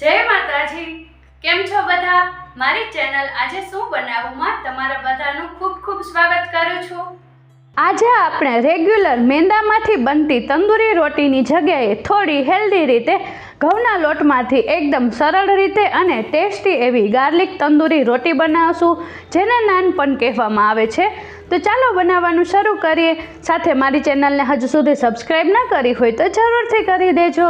જય માતાજી, કેમ છો બધા? મારી ચેનલ આજે શું બનાવુંમાં તમારા બધાનું ખૂબ ખૂબ સ્વાગત કરું છું। આજે આપણે રેગ્યુલર મેંદામાંથી બનતી તંદૂરી રોટીની જગ્યાએ થોડી હેલ્ધી રીતે ઘઉંના લોટમાંથી એકદમ સરળ રીતે અને ટેસ્ટી એવી ગાર્લિક તંદૂરી રોટી બનાવશું, જેને નાન પણ કહેવામાં આવે છે। તો ચાલો બનાવવાનું શરૂ કરીએ। સાથે મારી ચેનલને હજુ સુધી સબસ્ક્રાઈબ ન કરી હોય તો જરૂરથી કરી દેજો।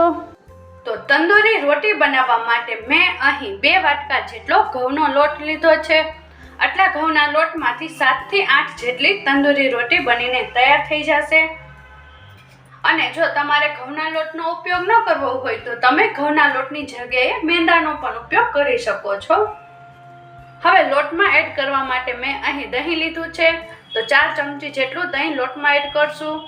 તો તંદૂરી રોટી બનાવવા માટે મેં અહીં 2 વાટકા જેટલો ઘઉંનો લોટ લીધો છે। આટલા ઘઉંના લોટમાંથી 7 થી 8 જેટલી તંદૂરી રોટી બનીને તૈયાર થઈ જશે। અને જો તમારે ઘઉંના લોટનો ઉપયોગ ન કરવો હોય તો તમે ઘઉંના લોટની જગ્યાએ મેંદાનો પણ ઉપયોગ કરી શકો છો। હવે લોટમાં એડ કરવા માટે મેં અહીં દહીં લીધું છે, તો 4 ચમચી જેટલું દહીં લોટમાં એડ કરશું।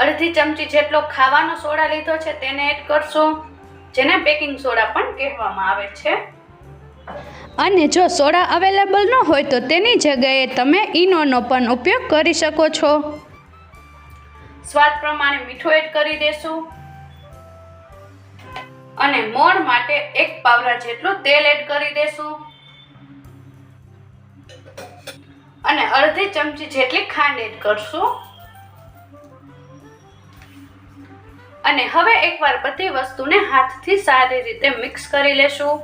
અડધી ચમચી જેટલો ખાવાનો સોડા લીધો છે, તેને એડ કરશું, જેને બેકિંગ સોડા પણ કહેવામાં આવે છે। અને જો સોડા અવેલેબલ ન હોય તો તેની જગ્યાએ તમે ઈનોનો પણ ઉપયોગ કરી શકો છો। સ્વાદ પ્રમાણે મીઠું એડ કરી દેશું અને મોણ માટે 1 પાવડા જેટલું તેલ એડ કરી દેશું અને અડધી ચમચી જેટલી ખાંડ એડ કરશું। અને હવે એકવાર બધી વસ્તુને હાથથી સારી રીતે મિક્સ કરી લેશું।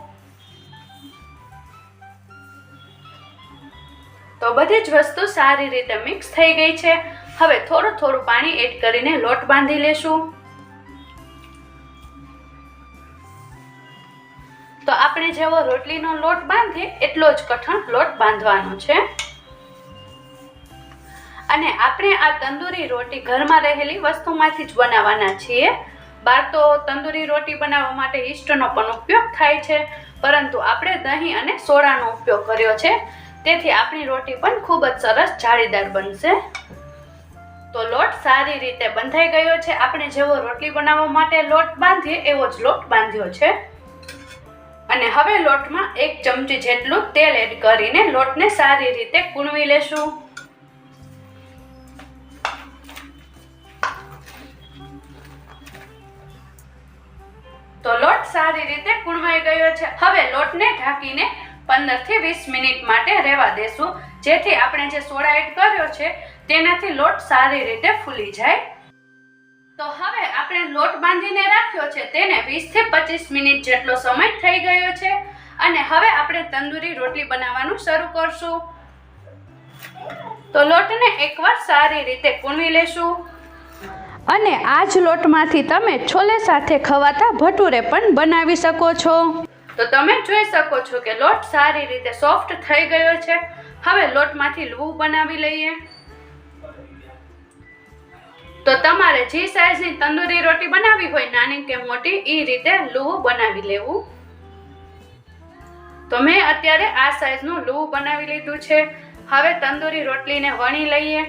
તો બધી જ વસ્તુ સારી રીતે મિક્સ થઈ ગઈ છે। હવે થોડું થોડું પાણી એડ કરીને લોટ બાંધી લેશું। તો આપણે જેવો રોટલીનો લોટ બાંધીએ એટલો જ કઠણ લોટ બાંધવાનો છે। અને આપણે આ તંદૂરી રોટી ઘરમાં રહેલી વસ્તુમાંથી જ બનાવવાના છીએ। બહાર તો તંદૂરી રોટી બનાવવા માટે ઈસ્ટનો પણ ઉપયોગ થાય છે, પરંતુ આપણે દહીં અને સોડાનો ઉપયોગ કર્યો છે, તેથી આપણી રોટી પણ ખૂબ જ સરસ જાળીદાર બનશે। તો લોટ સારી રીતે બંધાઈ ગયો છે। આપણે જેવો રોટલી બનાવવા માટે લોટ બાંધીએ એવો જ લોટ બાંધ્યો છે। અને હવે લોટમાં 1 ચમચી જેટલું તેલ એડ કરીને લોટને સારી રીતે કૂણવી લેશું। તો લોટ સારી રીતે કૂણવાઈ ગયો છે। હવે લોટને ઢાંકીને 15 થી 20 મિનિટ માટે રહેવા દેશું, જેથી આપણે જે સોડા એડ કર્યો છે તેનાથી લોટ સારી રીતે ફૂલી જાય। તો હવે આપણે લોટ બાંધીને રાખ્યો છે તેને 20 થી 25 મિનિટ જેટલો સમય થઈ ગયો છે અને હવે આપણે તંદૂરી રોટલી બનાવવાનું શરૂ કરશું। તો લોટને એકવાર સારી રીતે કૂણવી લેશું। અને આ જ લોટમાંથી તમે છોલે સાથે ખવાતા ભટુરે પણ બનાવી શકો છો। તો તમે જોઈ શકો છો કે લોટ સારી રીતે સોફ્ટ થઈ ગયો છે। હવે લોટમાંથી લુવું બનાવી લઈએ। તો તમારે જે સાઈઝની તંદૂરી રોટી બનાવી હોય, નાની કે મોટી, એ રીતે લુવું બનાવી લેવું। તો મેં અત્યારે આ સાઈઝનું લુવું બનાવી લીધું છે। હવે તંદૂરી રોટલીને વણી લઈએ।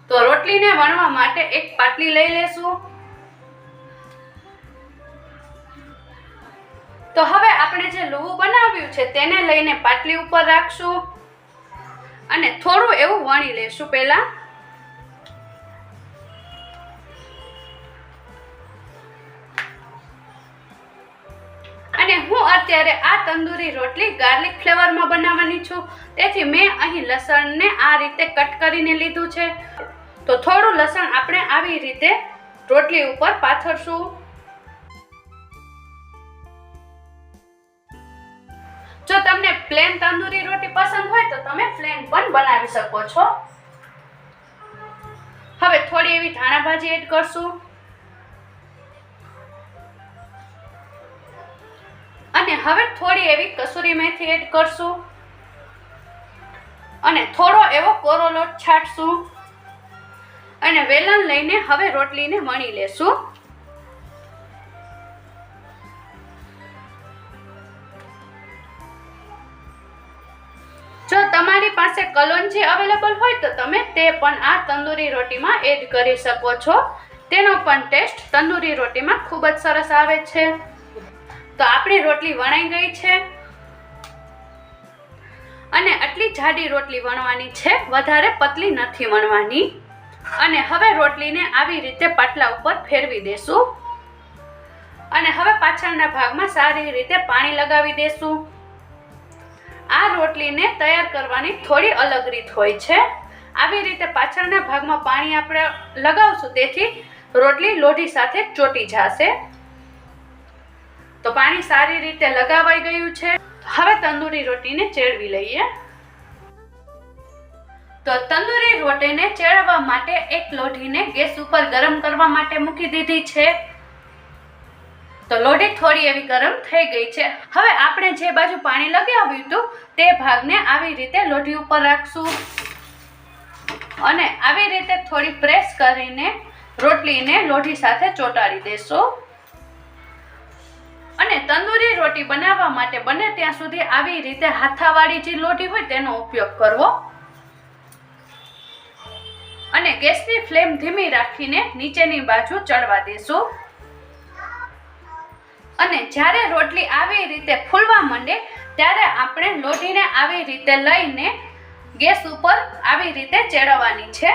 તો રોટલીને વણવા માટે એક પાટલી લઈ લેશું। તો હવે આપણે જે લુવું બનાવ્યું છે તેને લઈને પાટલી ઉપર રાખશું અને થોડું એવું વણી લેશું પહેલા। અને હું અત્યારે આ તંદૂરી રોટલી ગાર્લિક ફ્લેવરમાં બનાવવાની છું, તેથી મેં અહીં લસણને આ રીતે કટ કરીને લીધું છે। તો થોડું લસણ આપણે આવી રીતે રોટલી ઉપર પાથરશું। જો તમને પ્લેન તંદૂરી રોટી પસંદ હોય તો તમે પ્લેન પણ બનાવી શકો છો। હવે થોડી એવી ધાણા ભાજી એડ કરશું અને હવે થોડી એવી કસૂરી મેથી એડ કરશું અને થોડો એવો કોરો લોટ છાંટશું અને વેલણ લઈને હવે રોટલીને વણી લેશું। જો તમારી પાસે કલોંજી અવેલેબલ હોય તો તમે તે પણ આ તંદૂરી રોટીમાં એડ કરી શકો છો। તેનો પણ ટેસ્ટ તંદૂરી રોટીમાં ખૂબ જ સરસ આવે છે। તો આપણી રોટલી વણાઈ ગઈ છે અને આટલી જાડી રોટલી વણવાની છે, વધારે પતલી નથી વણવાની. અને હવે રોટલીને આવી રીતે પાટલા ઉપર ફેરવી દેશું અને હવે પાછળના ભાગમાં સારી રીતે પાણી લગાવી દેશું. આ રોટલીને તૈયાર કરવાની થોડી અલગ રીત હોય છે. આવી રીતે પાછળના ભાગમાં પાણી આપણે લગાવશું, તેથી રોટલી લોઢી સાથે ચોટી જશે. તો પાણી સારી રીતે લગાવાઈ ગયું છે. હવે તંદૂરી રોટીને ચેડવી લઈએ. તો તંદૂરી રોટીને ચેડવા માટે એક લોઢીને ગેસ ઉપર ગરમ કરવા માટે મૂકી દીધી છે. તો લોઢી થોડી એવી ગરમ થઈ ગઈ છે. હવે આપણે જે બાજુ પાણી લગાવ્યું હતું તે ભાગને આવી રીતે લોઢી ઉપર રાખશું અને આવી રીતે થોડી પ્રેસ કરીને રોટલીને લોઢી સાથે ચોંટાડી દેશો. અને તંદૂરી રોટી બનાવવા માટે બને ત્યાં સુધી આવી રીતે હાથાવાળી જે લોઢી હોય તેનો ઉપયોગ કરવો અને ગેસની ફ્લેમ ધીમી રાખીને નીચેની બાજુ ચડવા દેશું. અને જ્યારે રોટલી આવી રીતે ફૂલવા માંડે ત્યારે આપણે લોઢીને આવી રીતે લઈને ગેસ ઉપર આવી રીતે ચેડવવાની છે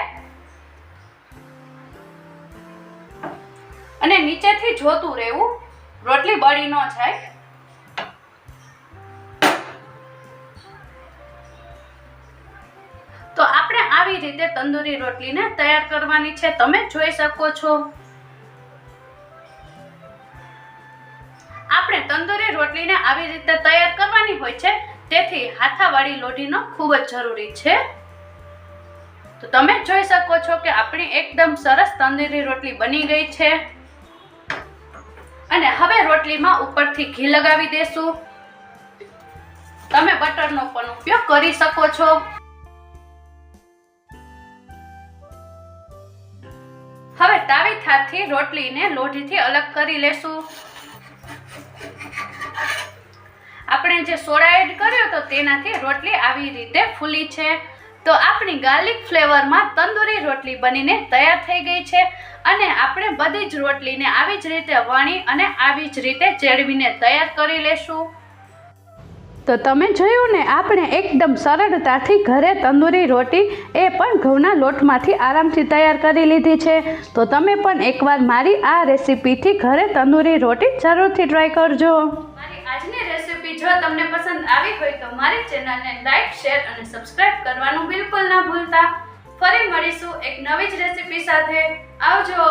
અને નીચેથી જોતું રહેવું, રોટલી બળી ન જાય. તો આપણે આવી રીતે તંદૂરી રોટલીને તૈયાર કરવાની છે. તમે જોઈ શકો છો આપણે તંદૂરી રોટલીને આવી રીતે તૈયાર કરવાની હોય છે, તેથી હાથાવાળી લોઢીનો ખૂબ જ જરૂરી છે. તો તમે જોઈ શકો છો કે આપણી એકદમ સરસ તંદૂરી રોટલી બની ગઈ છે. અને હવે રોટલીમાં ઉપરથી ઘી લગાવી દેશું. તમે બટરનો પણ ઉપયોગ કરી શકો છો. હવે તાવીથાથી રોટલીને લોઢીથી અલગ કરી લેશું. આપણે જે સોડા એડ કર્યો તો તેનાથી રોટલી આવી રીતે ફૂલી છે. તો આપણી ગાર્લિક ફ્લેવરમાં તંદૂરી રોટલી બનીને તૈયાર થઈ ગઈ છે. અને આપણે બધી જ રોટલીને આવી જ રીતે વણી અને આવી જ રીતે ચેડવીને તૈયાર કરી લેશું. તો તમે જોયું ને, આપણે એકદમ સરળતાથી ઘરે તંદૂરી રોટી એ પણ ઘઉંના લોટમાંથી આરામથી તૈયાર કરી લીધી છે. તો તમે પણ એકવાર મારી આ રેસીપીથી ઘરે તંદૂરી રોટી જરૂરથી ટ્રાય કરજો. મારી આજની રેસીપી જો તમને પસંદ આવી હોય તો મારી ચેનલને લાઈક, શેર અને સબસ્ક્રાઇબ કરવાનું બિલકુલ ના ભૂલતા. ફરી મળીશું એક નવી જ રેસીપી સાથે. આવજો.